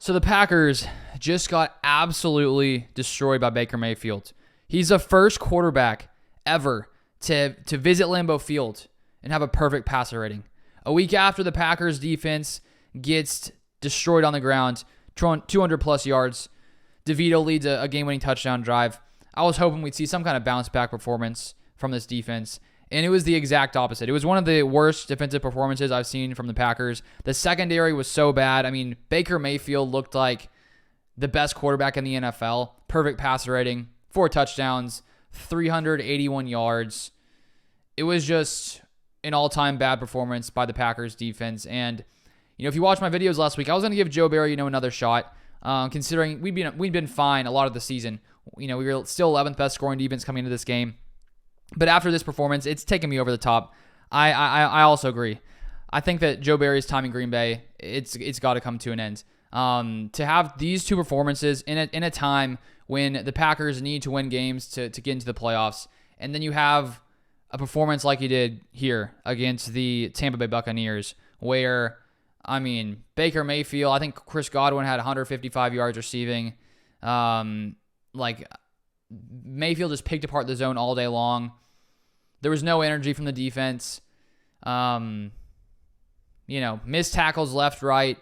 So the Packers just got absolutely destroyed by Baker Mayfield. He's the first quarterback ever to visit Lambeau Field and have a perfect passer rating. A week after the Packers defense gets destroyed on the ground, 200-plus yards, DeVito leads a game-winning touchdown drive. I was hoping we'd see some kind of bounce-back performance from this defense, and it was the exact opposite. It was one of the worst defensive performances I've seen from the Packers. The secondary was so bad. I mean, Baker Mayfield looked like the best quarterback in the NFL. Perfect passer rating, 4 touchdowns, 381 yards. It was just an all-time bad performance by the Packers defense. And, if you watched my videos last week, I was going to give Joe Barry, another shot, considering we'd been fine a lot of the season. We were still 11th best scoring defense coming into this game. But after this performance, it's taken me over the top. I also agree. I think that Joe Barry's time in Green Bay, it's got to come to an end. To have these two performances in a time when the Packers need to win games to get into the playoffs, and then you have a performance like he did here against the Tampa Bay Buccaneers, where, Baker Mayfield, I think Chris Godwin had 155 yards receiving. Mayfield just picked apart the zone all day long. There was no energy from the defense. Missed tackles left, right.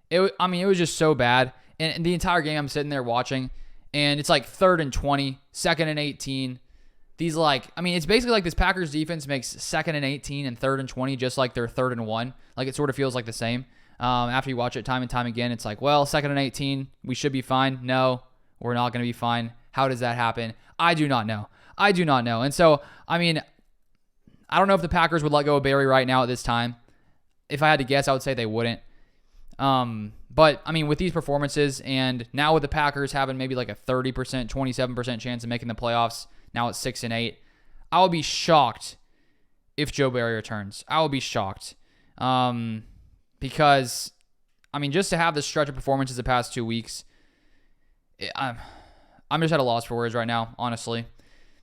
It was just so bad. And the entire game I'm sitting there watching, and it's like 3rd and 20, 2nd and 18. It's basically like this Packers defense makes 2nd and 18 and 3rd and 20 just like they're 3rd and 1. Like, it sort of feels like the same. After you watch it time and time again, it's like, well, 2nd and 18, we should be fine. No, we're not going to be fine. How does that happen? I do not know. And so, I don't know if the Packers would let go of Barry right now at this time. If I had to guess, I would say they wouldn't. But with these performances, and now with the Packers having maybe like a 30%, 27% chance of making the playoffs, now it's 6-8, I would be shocked if Joe Barry returns. I will be shocked. Because, just to have this stretch of performances the past 2 weeks, I'm just at a loss for words right now, honestly.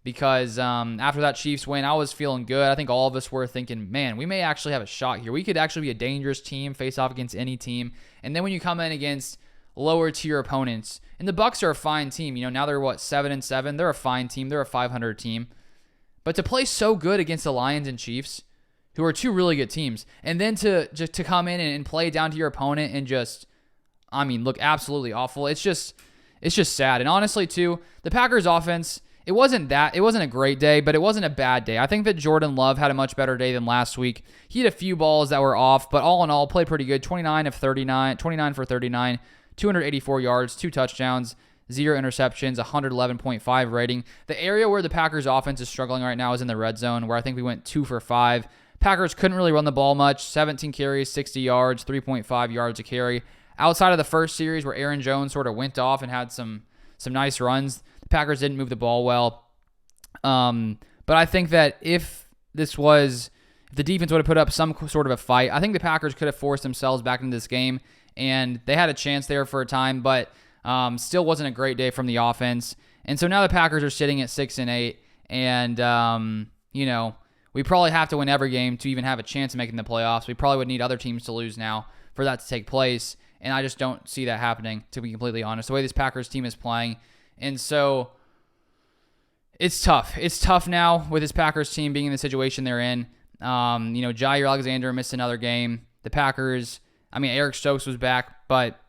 Because after that Chiefs win, I was feeling good. I think all of us were thinking, man, we may actually have a shot here. We could actually be a dangerous team, face off against any team. And then when you come in against lower tier opponents, and the Bucs are a fine team. Now they're 7-7. They're a fine team. They're a 500 team. But to play so good against the Lions and Chiefs, who are two really good teams, and then to come in and play down to your opponent and just, look absolutely awful. It's just sad. And honestly, too, the Packers offense, it wasn't a great day, but it wasn't a bad day. I think that Jordan Love had a much better day than last week. He had a few balls that were off, but all in all, played pretty good. 29 for 39, 284 yards, 2 touchdowns, 0 interceptions, 111.5 rating. The area where the Packers offense is struggling right now is in the red zone, where I think we went 2 for 5. Packers couldn't really run the ball much. 17 carries, 60 yards, 3.5 yards a carry. Outside of the first series where Aaron Jones sort of went off and had some nice runs, the Packers didn't move the ball well. But I think that if the defense would have put up some sort of a fight, I think the Packers could have forced themselves back into this game, and they had a chance there for a time, but still wasn't a great day from the offense. And so now the Packers are sitting at 6-8, and we probably have to win every game to even have a chance of making the playoffs. We probably would need other teams to lose now for that to take place. And I just don't see that happening, to be completely honest, the way this Packers team is playing. And so it's tough. It's tough now with this Packers team being in the situation they're in. Jair Alexander missed another game. The Packers, Eric Stokes was back, but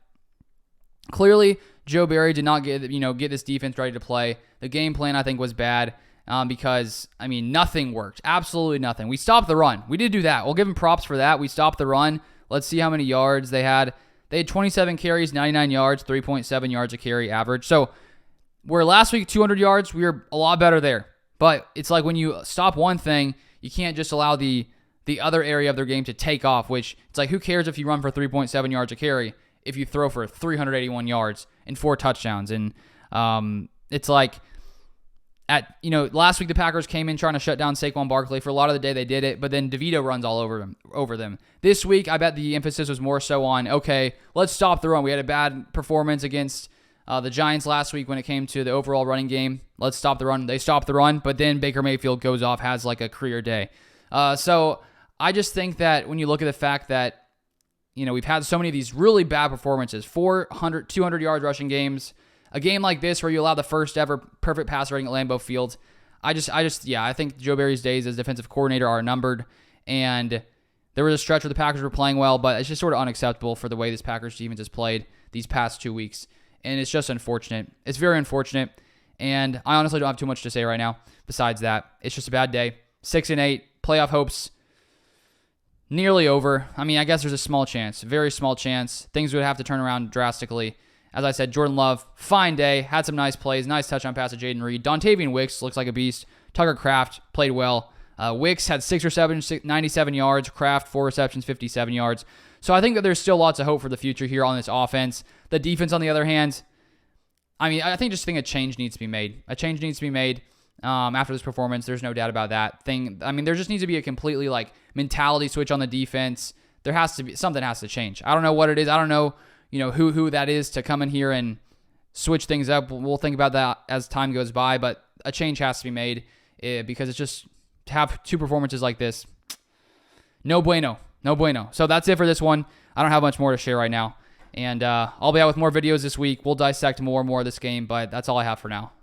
clearly Joe Barry did not get this defense ready to play. The game plan, I think, was bad because, nothing worked. Absolutely nothing. We stopped the run. We did do that. We'll give them props for that. We stopped the run. Let's see how many yards they had. They had 27 carries, 99 yards, 3.7 yards a carry average. So where last week 200 yards, we were a lot better there. But it's like when you stop one thing, you can't just allow the other area of their game to take off, which it's like, who cares if you run for 3.7 yards a carry if you throw for 381 yards and 4 touchdowns. And it's like last week the Packers came in trying to shut down Saquon Barkley. For a lot of the day they did it, but then DeVito runs all over them. This week, I bet the emphasis was more so on, okay, let's stop the run. We had a bad performance against the Giants last week when it came to the overall running game. Let's stop the run. They stopped the run, but then Baker Mayfield goes off, has like a career day. So I just think that when you look at the fact that we've had so many of these really bad performances, 400, 200 yards rushing games. A game like this where you allow the first ever perfect pass rating at Lambeau Field. I think Joe Barry's days as defensive coordinator are numbered. And there was a stretch where the Packers were playing well, but it's just sort of unacceptable for the way this Packers defense has played these past 2 weeks. And it's just unfortunate. It's very unfortunate. And I honestly don't have too much to say right now besides that. It's just a bad day. 6-8, playoff hopes nearly over. I mean, I guess there's a small chance, very small chance. Things would have to turn around drastically. As I said, Jordan Love, fine day, had some nice plays, nice touchdown pass to Jaden Reed. Dontavian Wicks looks like a beast. Tucker Kraft played well. Wicks had 6 receptions, 97 yards. Kraft, 4 receptions, 57 yards. So I think that there's still lots of hope for the future here on this offense. The defense, on the other hand, I think a change needs to be made. A change needs to be made after this performance. There's no doubt about that. There just needs to be a completely mentality switch on the defense. There has to be something has to change. I don't know what it is. I don't know, who that is to come in here and switch things up. We'll think about that as time goes by, but a change has to be made because it's just to have 2 performances like this. No bueno. No bueno. So that's it for this one. I don't have much more to share right now. And I'll be out with more videos this week. We'll dissect more and more of this game, but that's all I have for now.